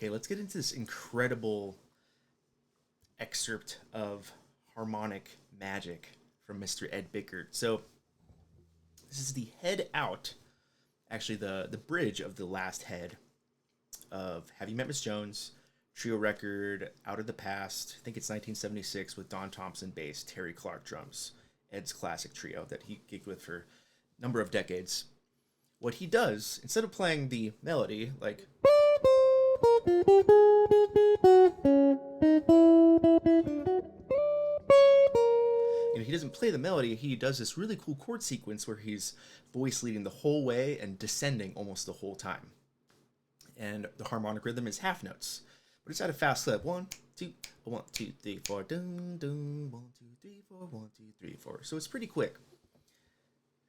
Okay, let's get into this incredible excerpt of harmonic magic from Mr. Ed Bickert. So this is the head out, actually the bridge of the last head of Have You Met Miss Jones, trio record Out of the Past. I think it's 1976 with Don Thompson bass, Terry Clark drums, Ed's classic trio that he gigged with for a number of decades. What he does, instead of playing the melody, like he doesn't play the melody, he does this really cool chord sequence where he's voice leading the whole way and descending almost the whole time. And the harmonic rhythm is half notes, but it's at a fast clip. 1, 2, 1, 2, 3, 4, dun, dun, 1, 2, 3, 4, 1, 2, 3, 4. So it's pretty quick.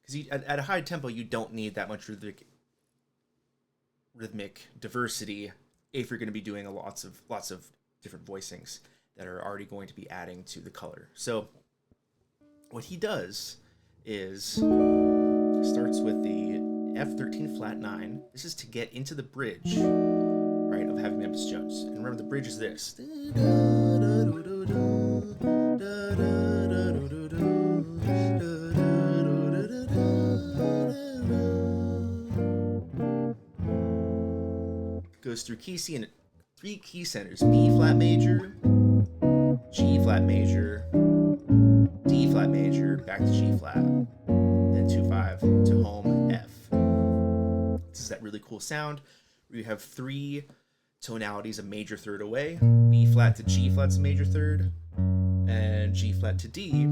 Because at a high tempo, you don't need that much rhythmic diversity if you're going to be doing lots of different voicings that are already going to be adding to the color. So what he does is starts with the F13 flat 9. This is to get into the bridge, right, of Have You Met Miss Jones. And remember, the bridge is this. Goes through three key centers: B flat major, G flat major, D flat major, back to G flat, then 2-5 to home F. This is that really cool sound where you have three tonalities a major third away. B flat to G flat's a major third, and G flat to D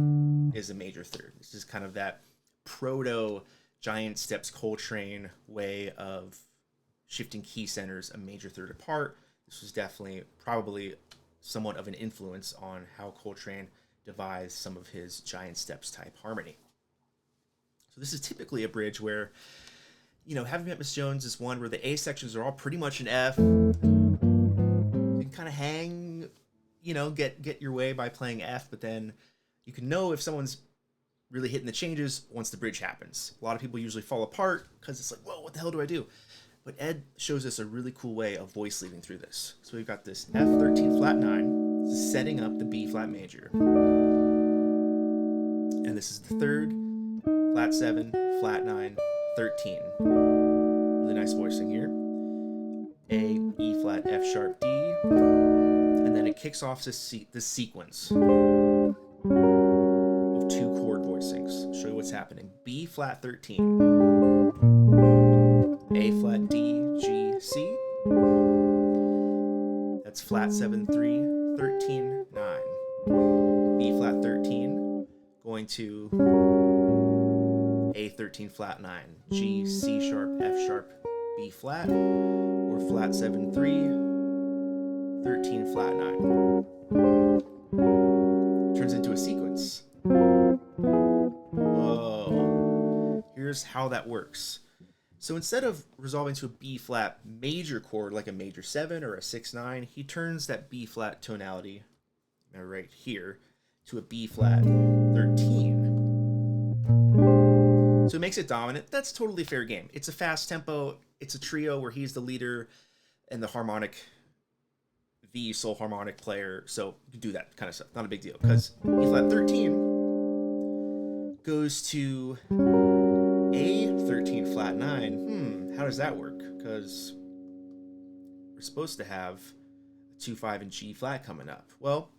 is a major third. This is kind of that proto Giant Steps Coltrane way of shifting key centers a major third apart. This was definitely probably somewhat of an influence on how Coltrane devised some of his Giant Steps type harmony. So this is typically a bridge where, Have You Met Miss Jones is one where the A sections are all pretty much an F. You can kind of hang, get your way by playing F, but then you can know if someone's really hitting the changes once the bridge happens. A lot of people usually fall apart because it's like, whoa, what the hell do I do? But Ed shows us a really cool way of voice leading through this. So we've got this F13 flat 9, setting up the B flat major. And this is the third, flat 7, flat 9, 13. Really nice voicing here. A, E flat, F sharp, D. And then it kicks off this sequence of two chord voicings. I'll show you what's happening. B flat 13. A flat, D, G, C. That's flat 7, 3, 13, 9. B flat 13, going to A 13 flat 9, G, C sharp, F sharp, B flat, or flat 7, 3, 13 flat 9. Turns into a sequence. Whoa. Here's how that works. So instead of resolving to a B flat major chord like a major 7 or a 6-9, he turns that B flat tonality right here to a B flat 13. So it makes it dominant. That's totally fair game. It's a fast tempo. It's a trio where he's the leader and the harmonic V sole harmonic player. So you can do that kind of stuff. Not a big deal, because B flat 13 goes to A 13 flat 9. How does that work? Because we're supposed to have a 2-5 and G flat coming up. Well,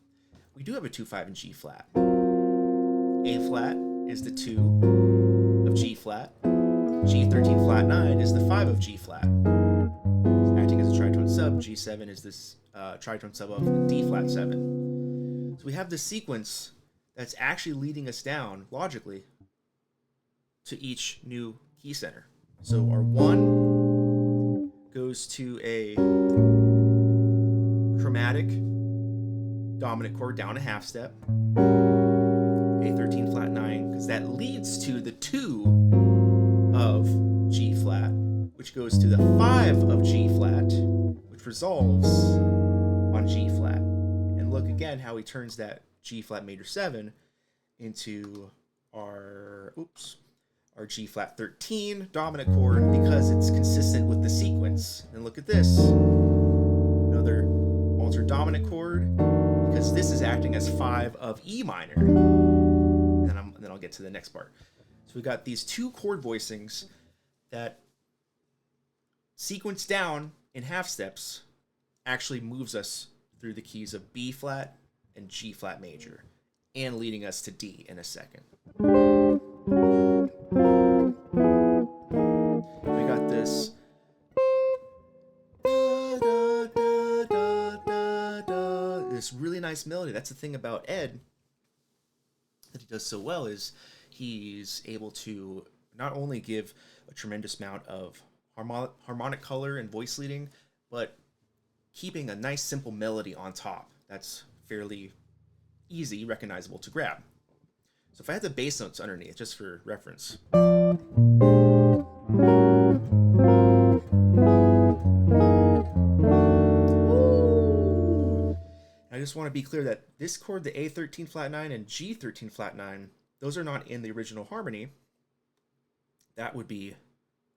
we do have a 2-5 and G flat. A flat is the 2 of G flat. G 13 flat 9 is the 5 of G flat. Acting as a tritone sub, G7 is this tritone sub of D flat 7. So we have this sequence that's actually leading us down logically to each new key center. So our 1 goes to a chromatic dominant chord down a half step, A 13 flat 9, because that leads to the 2 of G flat, which goes to the 5 of G flat, which resolves on G flat. And look again how he turns that G flat major 7 into our G flat 13 dominant chord, because it's consistent with the sequence. And look at this. altered dominant chord, because this is acting as 5 of E minor. And then I'll get to the next part. So we got these 2 chord voicings that sequence down in half steps actually moves us through the keys of B flat and G flat major, and leading us to D in a second. We got this this really nice melody. That's the thing about Ed that he does so well, is he's able to not only give a tremendous amount of harmonic color and voice leading, but keeping a nice simple melody on top that's fairly easy, recognizable to grab. So if I had the bass notes underneath, just for reference. I just want to be clear that this chord, the A13 flat 9 and G13 flat 9, those are not in the original harmony. That would be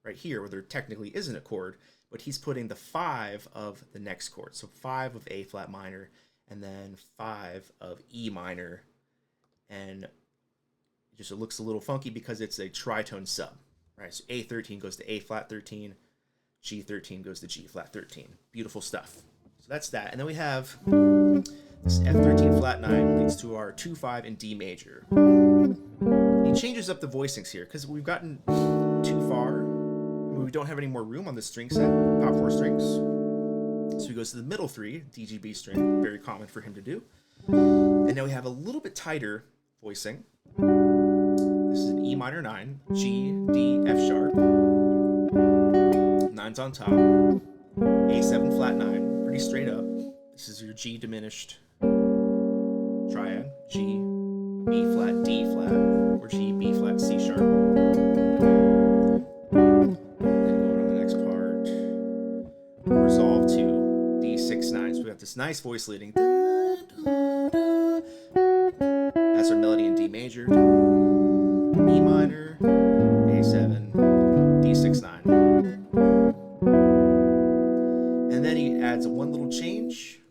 right here, where there technically isn't a chord, but he's putting the 5 of the next chord. So 5 of A flat minor, and then 5 of E minor. And it looks a little funky because it's a tritone sub, right? So A13 goes to A flat 13, G13 goes to G flat 13. Beautiful stuff. So that's that. And then we have this F13 flat 9 leads to our 2-5 in D major. He changes up the voicings here because we've gotten too far. We don't have any more room on the string set, top 4 strings. So he goes to the middle 3, D, G, B string, very common for him to do. And now we have a little bit tighter voicing. This is an E minor 9, G, D, F sharp. 9's on top. A7 flat 9, pretty straight up. This is your G diminished triad. G, B flat, D flat, or G, B flat, C sharp. Then going on the next part, resolve to D6-9. So we got this nice voice leading. That's our melody in D major. E minor, A7, D6-9. And then he adds one little change.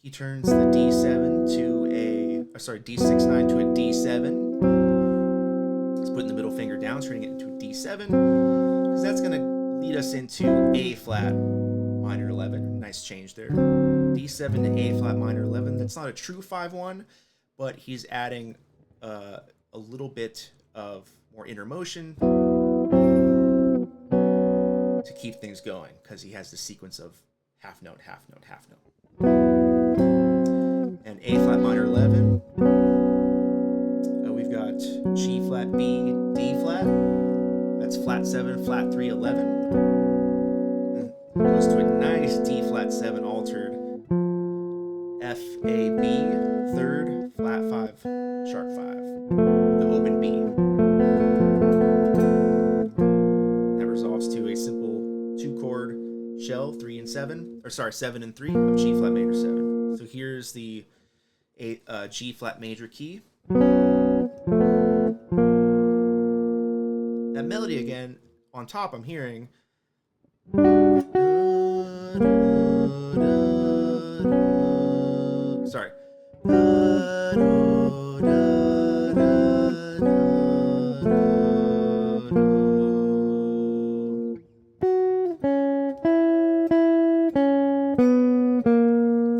He turns the D7 to D6-9 to a D7. He's putting the middle finger down, turning it into a D7, because that's going to lead us into A flat minor 11. Nice change there. D7 to A flat minor 11. That's not a true 5-1, but he's adding a little bit of more inner motion to keep things going, because he has the sequence of half note, half note, half note. And A flat minor 11. We've got G flat B, D flat. That's flat 7, flat 3, 11. And goes to a nice D flat 7 altered. F, A, B, 3rd, flat 5, sharp 5. The open B. That resolves to a simple 2-chord shell, 3 and 7, or sorry, 7 and 3 of G flat major 7. So here's the G flat major key. That melody again, on top I'm hearing. Sorry.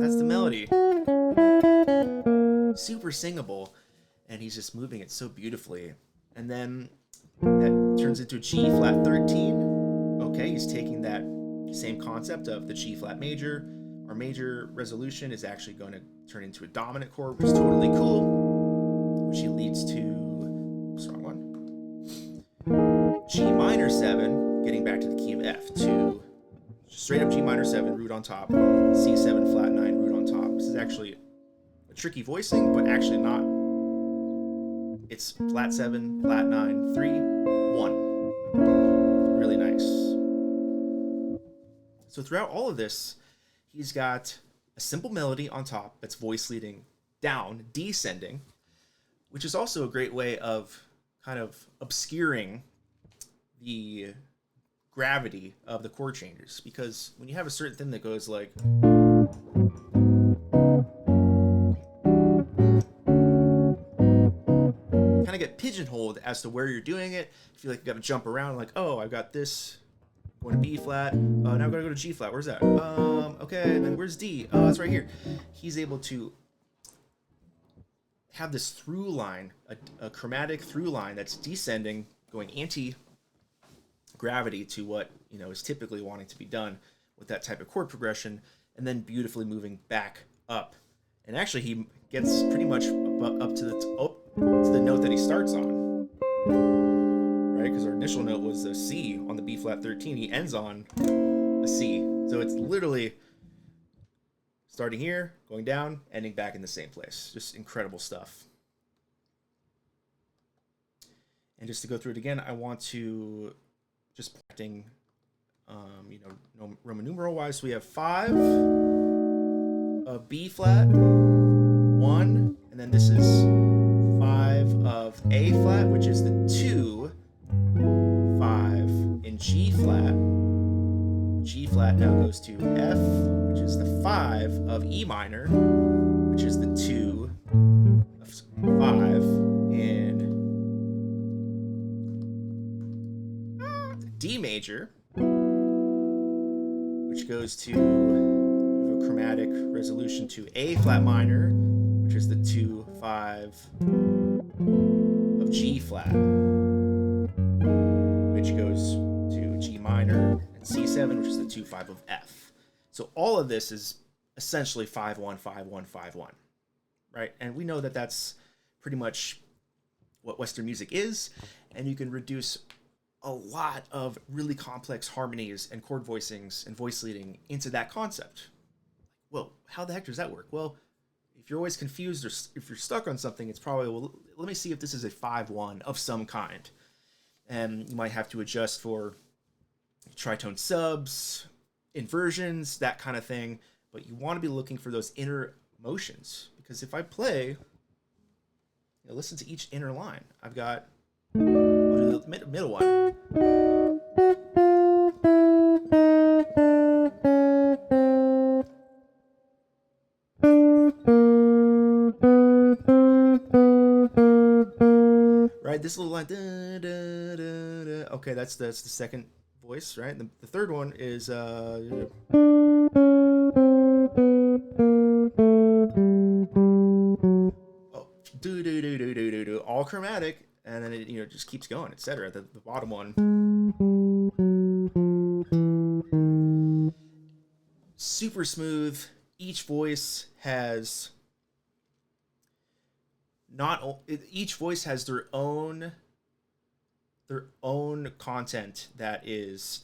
That's the melody. Super singable, and he's just moving it so beautifully. And then that turns into G flat 13. Okay, he's taking that same concept of the G flat major. Our major resolution is actually going to turn into a dominant chord, which is totally cool, which leads to, oops, wrong one, G minor 7, getting back to the key of F, to straight up G minor 7, root on top, C7 flat 9, root on top. This is actually a tricky voicing, but actually not. It's flat 7, flat 9, 3, 1. Really nice. So throughout all of this, he's got a simple melody on top that's voice leading down, descending, which is also a great way of kind of obscuring the gravity of the chord changes, because when you have a certain thing that goes like, kind of get pigeonholed as to where you're doing it. You feel like you got to jump around, like, oh, I've got this going to B flat. Now I've got to go to G flat. Where's that? Okay, and then where's D? Oh, it's right here. He's able to have this through line, a chromatic through line that's descending, going anti-gravity to what, you know, is typically wanting to be done with that type of chord progression, and then beautifully moving back up. And actually, he gets pretty much up to the note that he starts on, right? Because our initial note was a C on the B flat 13. He ends on a C. So it's literally starting here, going down, ending back in the same place. Just incredible stuff. And just to go through it again, I want to just pointing, you know, Roman numeral wise. So we have 5 of B flat, 1, and then this is 5 of A flat, which is the 2, 5 in G flat. G flat now goes to F, which is the 5 of E minor, which is the 2 of 5 in D major, which goes to a chromatic resolution to A flat minor, which is the 2, 5 of G flat, which goes to G minor, and C7, which is the 2, 5 of F. So all of this is essentially 5, 1, 5, 1, 5, 1, right? And we know that that's pretty much what Western music is, and you can reduce a lot of really complex harmonies and chord voicings and voice leading into that concept. Well, how the heck does that work? Well, if you're always confused or if you're stuck on something, it's probably, well, let me see if this is a 5-1 of some kind. And you might have to adjust for tritone subs, inversions, that kind of thing. But you want to be looking for those inner motions, because if I play, you know, listen to each inner line. I've got, I'll do the middle one. Right, this little line, da, da, da, da. Okay, that's the second voice, right? The third one is oh, do do do do do do do, all chromatic, and then it, you know, just keeps going, etc. The bottom one, super smooth. Each voice has each voice has their own content that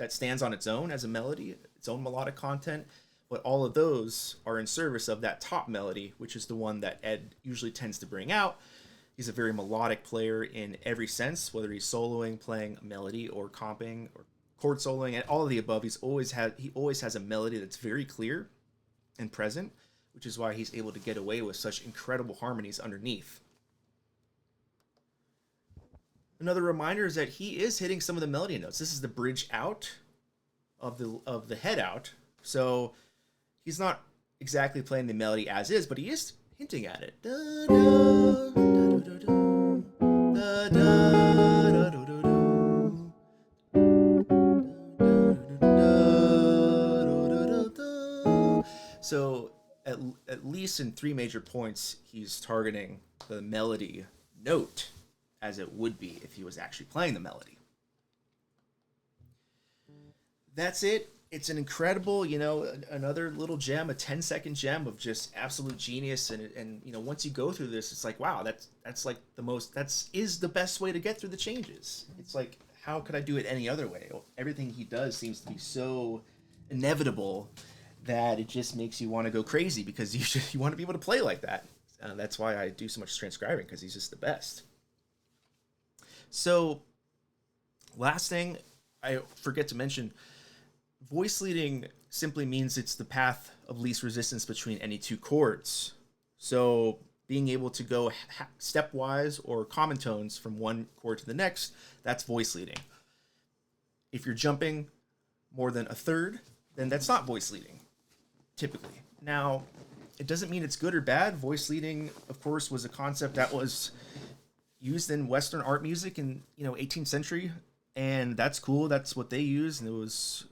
stands on its own as a melody, its own melodic content, but all of those are in service of that top melody, which is the one that Ed usually tends to bring out. He's a very melodic player in every sense, whether he's soloing, playing a melody, or comping, or chord soloing, and all of the above. He always has a melody that's very clear and present, which is why he's able to get away with such incredible harmonies underneath. Another reminder is that he is hitting some of the melody notes. This is the bridge out of the head out. So he's not exactly playing the melody as is, but he is hinting at it. Da, da, da, da, da, da, da, da, da, da. So at least in 3 major points, he's targeting the melody note as it would be if he was actually playing the melody. That's it. It's an incredible, you know, another little gem, a 10-second gem of just absolute genius. And you know, once you go through this, it's like, wow, that's like is the best way to get through the changes. It's like, how could I do it any other way? Everything he does seems to be so inevitable that it just makes you want to go crazy, because you want to be able to play like that. That's why I do so much transcribing, because he's just the best. So, last thing I forget to mention, voice leading simply means it's the path of least resistance between any 2 chords. So, being able to go stepwise or common tones from one chord to the next, that's voice leading. If you're jumping more than a third, then that's not voice leading, typically. Now, it doesn't mean it's good or bad. Voice leading, of course, was a concept that was used in Western art music in 18th century, and that's cool. That's what they used, and it was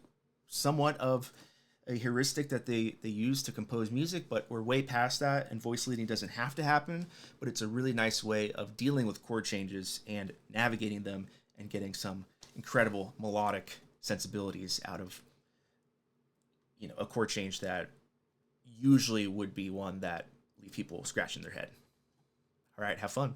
somewhat of a heuristic that they use to compose music. But we're way past that, and voice leading doesn't have to happen. But it's a really nice way of dealing with chord changes and navigating them and getting some incredible melodic sensibilities out of a chord change that usually would be one that leave people scratching their head. All right, have fun.